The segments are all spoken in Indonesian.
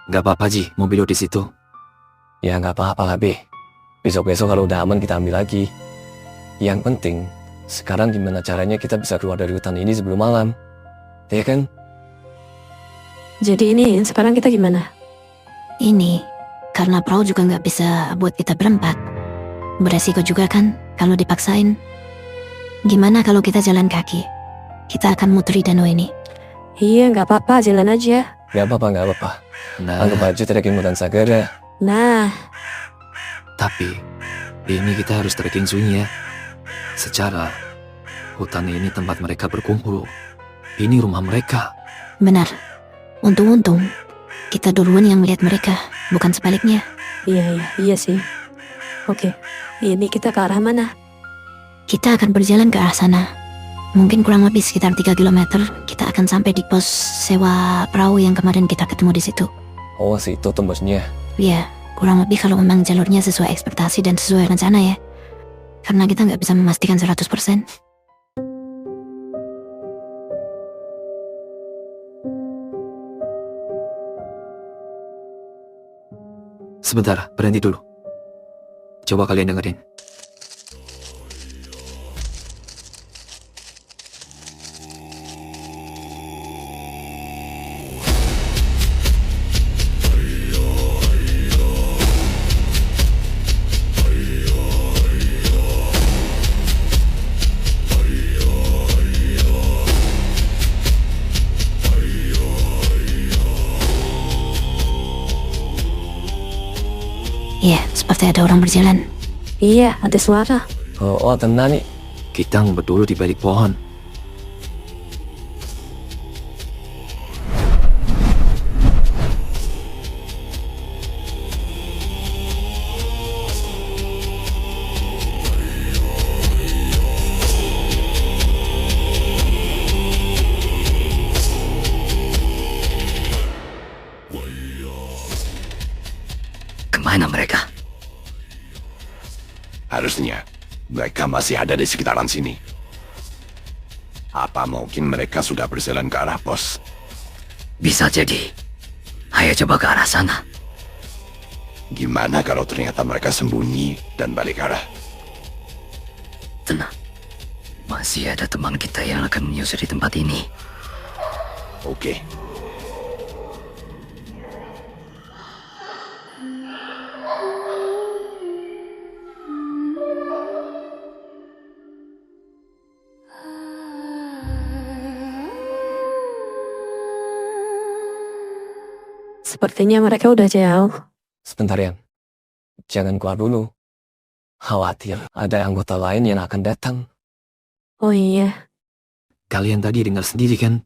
Gak apa-apa Ji, mobil lo di situ. Ya nggak apa-apa lah Be. Besok-besok kalau udah aman kita ambil lagi. Yang penting, sekarang gimana caranya kita bisa keluar dari hutan ini sebelum malam. Ya kan? Jadi ini sekarang kita gimana? Ini, karena perahu juga nggak bisa buat kita berempat. Beresiko juga kan kalau dipaksain. Gimana kalau kita jalan kaki? Kita akan muteri danau ini. Iya, nggak apa-apa, jalan aja. Nggak apa-apa. Nah, Anggap aja trekking hutan sagara. Nah, tapi ini kita harus trekking sunyi ya. Secara hutan ini tempat mereka berkumpul. Ini rumah mereka. Benar. Untung-untung kita duluan yang melihat mereka, bukan sebaliknya. iya sih. Oke, ini kita ke arah mana? Kita akan berjalan ke arah sana. Mungkin kurang lebih sekitar 3 km kita akan sampai di pos sewa perahu yang kemarin kita ketemu di situ. Oh situ tembusnya. Ya, kurang lebih kalau memang jalurnya sesuai ekspektasi dan sesuai rencana ya. Karena kita nggak bisa memastikan 100%. Sebentar, berhenti dulu. Coba kalian dengerin. Iya, seperti ada orang berjalan. Iya, ada suara. Oh tenang nih. Kita ngumpet dulu di balik pohon. Kemana mereka? Harusnya mereka masih ada di sekitaran sini. Apa mungkin mereka sudah berjalan ke arah pos? Bisa jadi. Ayo coba ke arah sana. Gimana kalau ternyata mereka sembunyi dan balik arah? Tenang. Masih ada teman kita yang akan menyusuri tempat ini. Oke. Sepertinya mereka udah jauh. Sebentar ya. Jangan keluar dulu. Khawatir ada anggota lain yang akan datang. Oh iya, Kalian tadi dengar sendiri kan?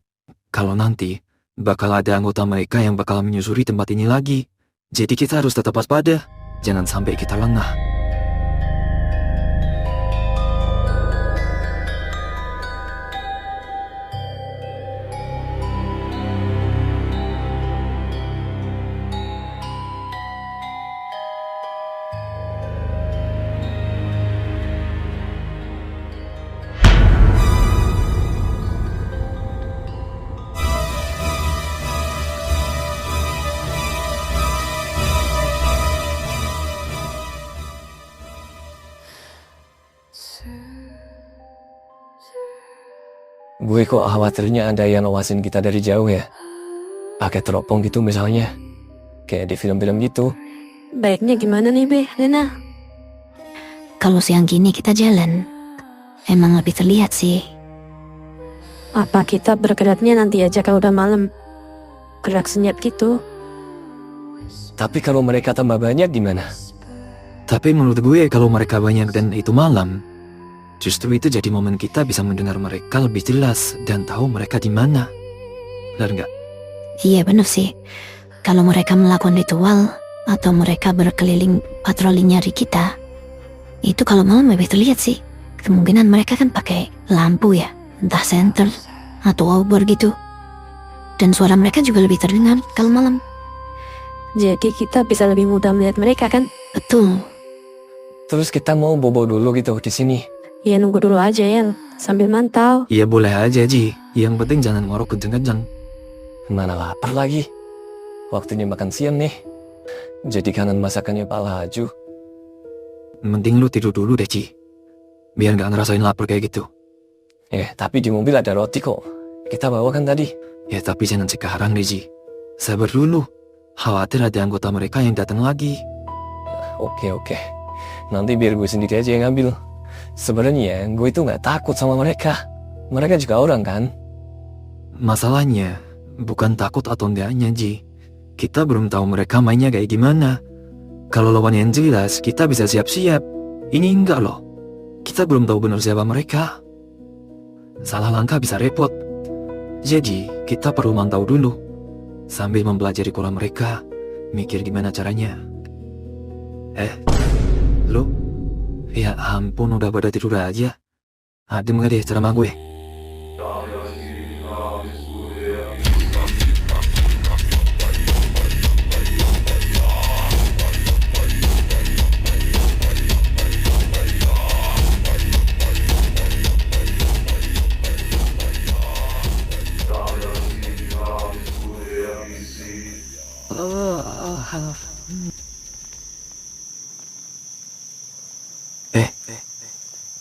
Kalau nanti bakal ada anggota mereka yang bakal menyusuri tempat ini lagi. Jadi kita harus tetap waspada. Jangan sampai kita lengah. Gue kok khawatirnya ada yang awasin kita dari jauh ya. Pakai teropong gitu misalnya. Kayak di film-film gitu. baiknya gimana nih Be, Lena? Kalau siang gini kita jalan, emang lebih terlihat sih. Apa kita bergeraknya nanti aja kalau udah malam? Gerak senyap gitu. Tapi kalau mereka tambah banyak gimana? Tapi menurut gue kalau mereka banyak dan itu malam, justru itu jadi momen kita bisa mendengar mereka lebih jelas dan tahu mereka di mana. Benar nggak? Iya bener sih. Kalau mereka melakukan ritual atau mereka berkeliling patroli nyari kita, itu kalau malam lebih terlihat sih. Kemungkinan mereka kan pakai lampu ya, entah senter atau obor gitu. Dan suara mereka juga lebih terdengar kalau malam. Jadi kita bisa lebih mudah melihat mereka kan? Betul. Terus kita mau bobo dulu gitu di sini. Ya nunggu dulu aja ya, sambil mantau. Iya boleh aja Ji. Yang penting jangan ngorok kenceng-kenceng. Mana lapar lagi. waktunya makan siang nih. Jadi kangen masakannya Pak Laju. Mending lu tidur dulu deh, Ci. Biar nggak ngerasain lapar kayak gitu. Tapi di mobil ada roti kok. Kita bawakan tadi. Ya tapi jangan sekarang deh, Ci. Sabar dulu. Khawatir ada anggota mereka yang datang lagi. Oke. Nanti biar gue sendiri aja yang ngambil. Sebenarnya gue itu nggak takut sama mereka. Mereka juga orang kan. Masalahnya, bukan takut atau enggaknya, Ji. Kita belum tahu mereka mainnya kayak gimana. Kalau lawan yang jelas, kita bisa siap-siap. Ini enggak loh. Kita belum tahu benar siapa mereka. Salah langkah bisa repot. Jadi, kita perlu mantau dulu. Sambil mempelajari pola mereka, mikir gimana caranya. Lu? Ya ampun, udah pada tidur aja. Adem gak deh ceramah gue?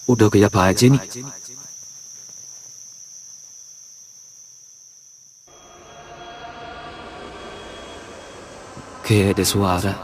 Udah kayak apa aja nih? Kayak ada suara.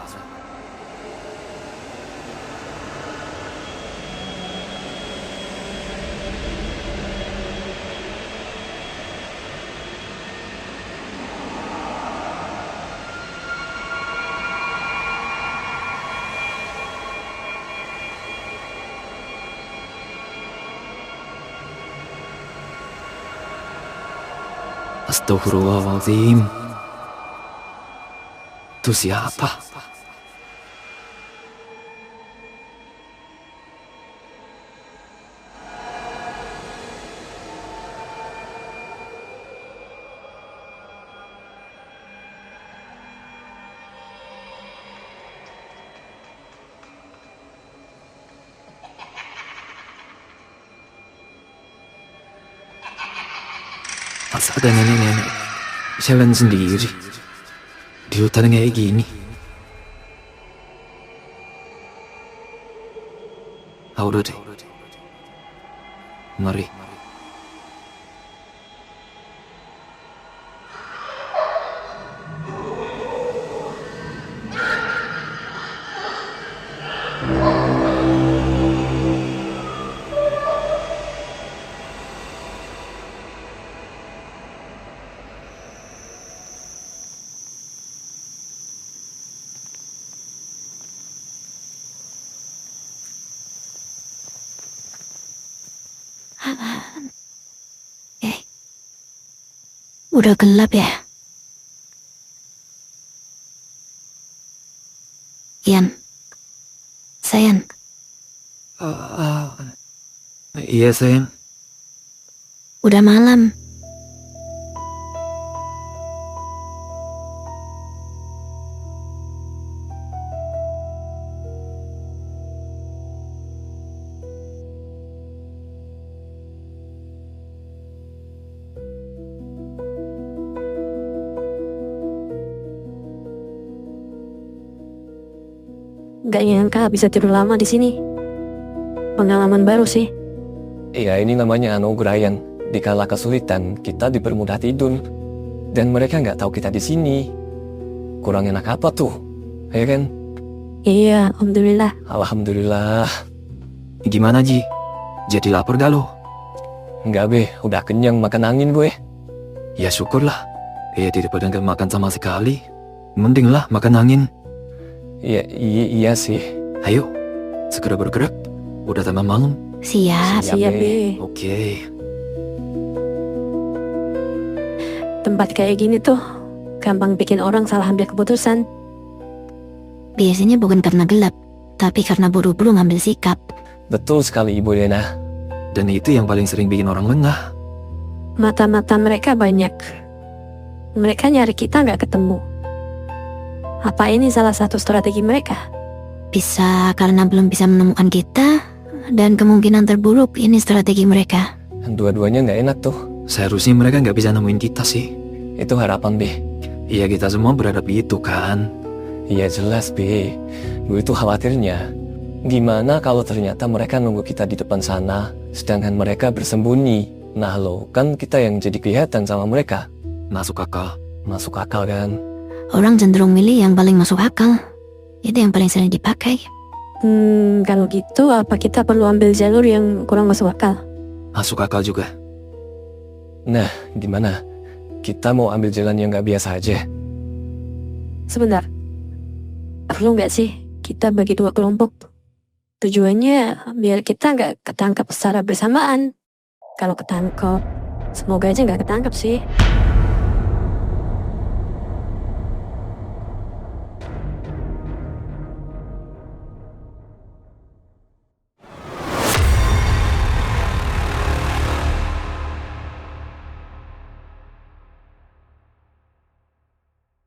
Astagfirullahaladzim. Itu siapa? Masa ada nenek-nenek jalan sendiri di hutan kayak gini? Udah deh. Mari. Udah gelap ya? Ian. Sayang. Iya sayang. Udah malam. Gak nyangka bisa tidur lama di sini. Pengalaman baru sih. Iya, ini namanya anugerah yang dikala kesulitan kita dipermudah tidur. Dan mereka nggak tahu kita di sini. Kurang enak apa tuh? Ya kan? Iya, alhamdulillah. Alhamdulillah. Gimana Ji? Jadi lapar gak lo? Enggak be, udah kenyang makan angin gue. Ya syukurlah. Ya daripada nggak makan sama sekali. Mending lah makan angin. Iya sih. Ayo, segera bergerak. Udah tambah malam. Siap. Siap, Be. Oke. Tempat kayak gini tuh gampang bikin orang salah ambil keputusan. Biasanya bukan karena gelap, tapi karena buru-buru ngambil sikap. Betul sekali Ibu Lena. Dan itu yang paling sering bikin orang lengah. Mata-mata mereka banyak. Mereka nyari kita nggak ketemu. Apa ini salah satu strategi mereka? Bisa karena belum bisa menemukan kita, dan kemungkinan terburuk ini strategi mereka. Dua-duanya nggak enak tuh. Seharusnya mereka nggak bisa nemuin kita sih. Itu harapan be. Ya kita semua berharap itu kan. Iya jelas, Be. Gue itu khawatirnya. Gimana kalau ternyata mereka nunggu kita di depan sana, sedangkan mereka bersembunyi. Nah lo, kan kita yang jadi kelihatan sama mereka. Masuk akal. Masuk akal kan? Orang cenderung milih yang paling masuk akal. Itu yang paling sering dipakai. Kalau gitu apa kita perlu ambil jalur yang kurang masuk akal? Masuk akal juga. Nah, gimana? Kita mau ambil jalan yang gak biasa aja. Sebentar. Perlu nggak sih kita bagi 2 kelompok? Tujuannya biar kita nggak ketangkap secara bersamaan. Kalau ketangkap, semoga aja nggak ketangkap sih.